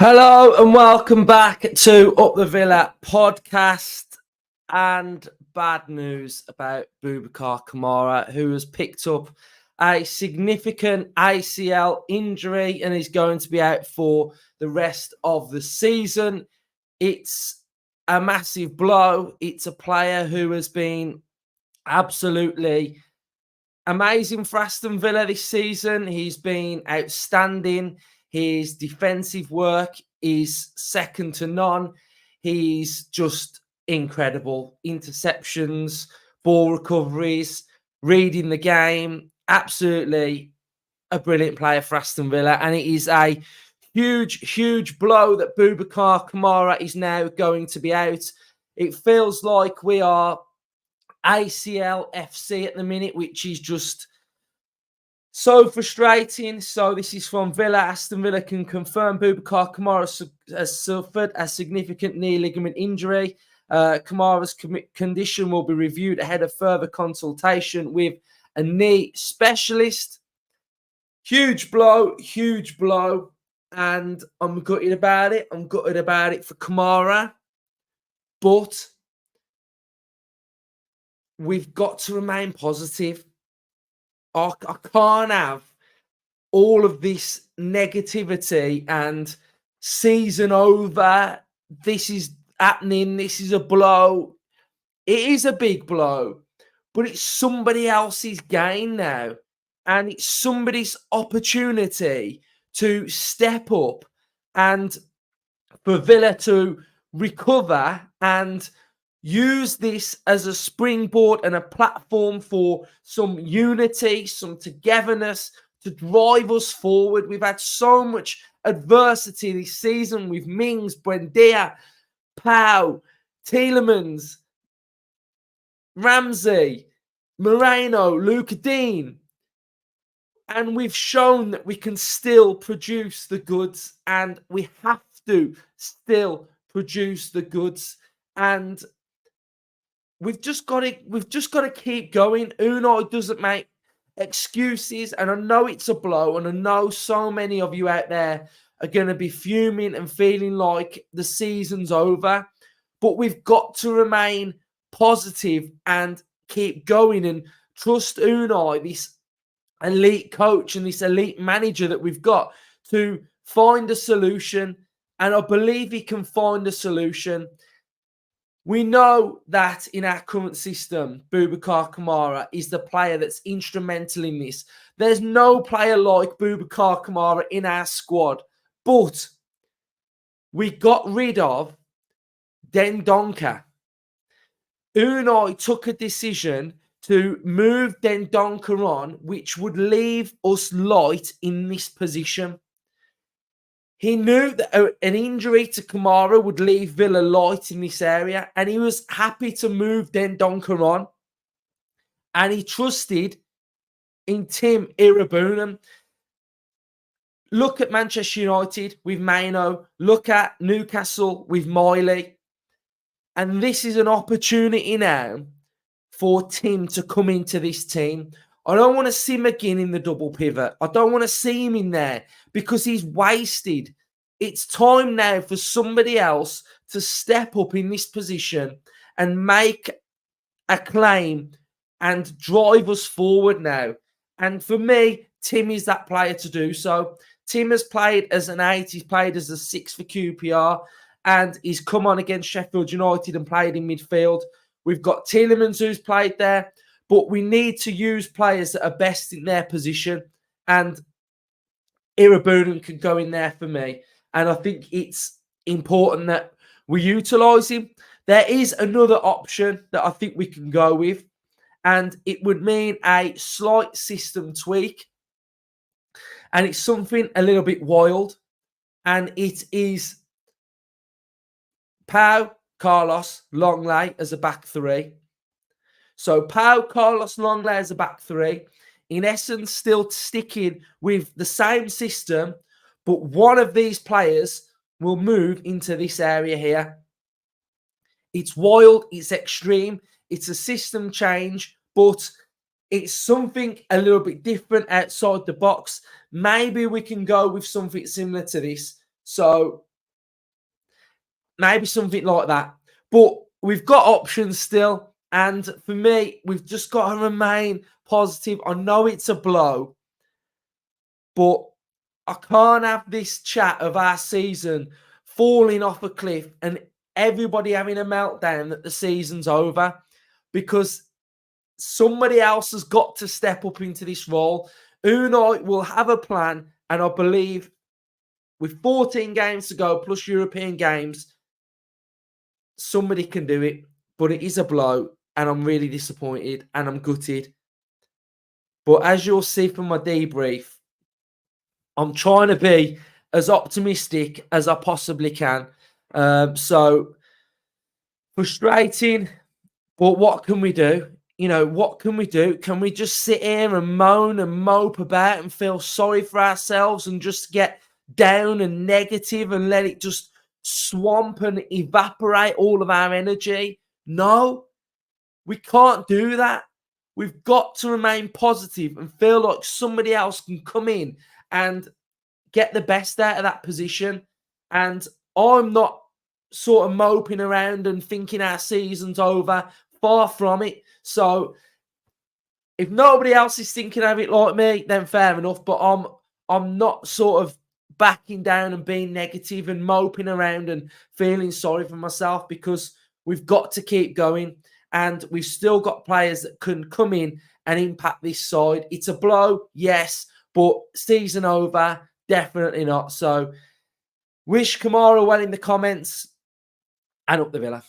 Hello and welcome back to Up the Villa podcast. And bad news about Boubacar Kamara, who has picked up a significant ACL injury and is going to be out for the rest of the season. It's a massive blow. It's a player who has been absolutely amazing for Aston Villa this season. He's been outstanding. His defensive work is second to none. He's just incredible. Interceptions, ball recoveries, reading the game. Absolutely a brilliant player for Aston Villa. And it is a huge blow that Boubacar Kamara is now going to be out. It feels like we are ACL FC at the minute, which is just so frustrating. So this is from Villa. Aston Villa can confirm Boubacar Kamara has suffered a significant knee ligament injury. Kamara's condition will be reviewed ahead of further consultation with a knee specialist. Huge blow. And I'm gutted about it. I'm gutted about it for Kamara. But we've got to remain positive. I can't have all of this negativity and season over. This is happening. This is a blow. It is a big blow, but it's somebody else's gain now. And it's somebody's opportunity to step up and for Villa to recover and use this as a springboard and a platform for some unity, some togetherness to drive us forward. We've had so much adversity this season with Mings, Buendia, Pau, Tielemans, Ramsey, Moreno, Luca Dean. And we've shown that we can still produce the goods, and we have to still produce the goods. And we've just got to keep going. Unai doesn't make excuses, and I know it's a blow, and I know so many of you out there are going to be fuming and feeling like the season's over. But we've got to remain positive and keep going and trust Unai, this elite coach and this elite manager that we've got, to find a solution. And I believe he can find a solution. We know that in our current system, Boubacar Kamara is the player that's instrumental in this. There's no player like Boubacar Kamara in our squad. But we got rid of Dendoncker. Unai took a decision to move Dendoncker on, which would leave us light in this position. He knew that an injury to Kamara would leave Villa light in this area, and he was happy to move Dendoncker on. And he trusted in Tim Iroegbunam. Look at Manchester United with Maino. Look at Newcastle with Miley. And this is an opportunity now for Tim to come into this team. I don't want to see McGinn in the double pivot. I don't want to see him in there because he's wasted. It's time now for somebody else to step up in this position and make a claim and drive us forward now. And for me, Tim is that player to do so. Tim has played as an 8. He's played as a 6 for QPR. And he's come on against Sheffield United and played in midfield. We've got Tielemans who's played there. But we need to use players that are best in their position. And Iroegbunam can go in there for me. And I think it's important that we utilise him. There is another option that I think we can go with. And it would mean a slight system tweak. And it's something a little bit wild. And it is Pau, Carlos, Longley as a back 3. So Pau, Carlos, Longley as a back 3. In essence, still sticking with the same system, but one of these players will move into this area here. It's wild, it's extreme, it's a system change, but it's something a little bit different outside the box. Maybe we can go with something similar to this. So Maybe something like that. But we've got options still. And for me, we've just got to remain positive. I know it's a blow, but I can't have this chat of our season falling off a cliff and everybody having a meltdown that the season's over, because somebody else has got to step up into this role. Unai will have a plan, and I believe with 14 games to go plus European games, somebody can do it. But it is a blow, and I'm really disappointed and I'm gutted. But as you'll see from my debrief, I'm trying to be as optimistic as I possibly can. So frustrating, but what can we do? You know, what can we do? Can we just sit here and moan and mope about and feel sorry for ourselves and just get down and negative and let it just swamp and evaporate all of our energy? No, we can't do that. We've got to remain positive and feel like somebody else can come in and get the best out of that position. And I'm not sort of moping around and thinking our season's over. Far from it. So if nobody else is thinking of it like me, then fair enough. But I'm not sort of backing down and being negative and moping around and feeling sorry for myself, because we've got to keep going. And we've still got players that can come in and impact this side. It's a blow, yes, but season over, definitely not. So wish Kamara well in the comments, and up the Villa.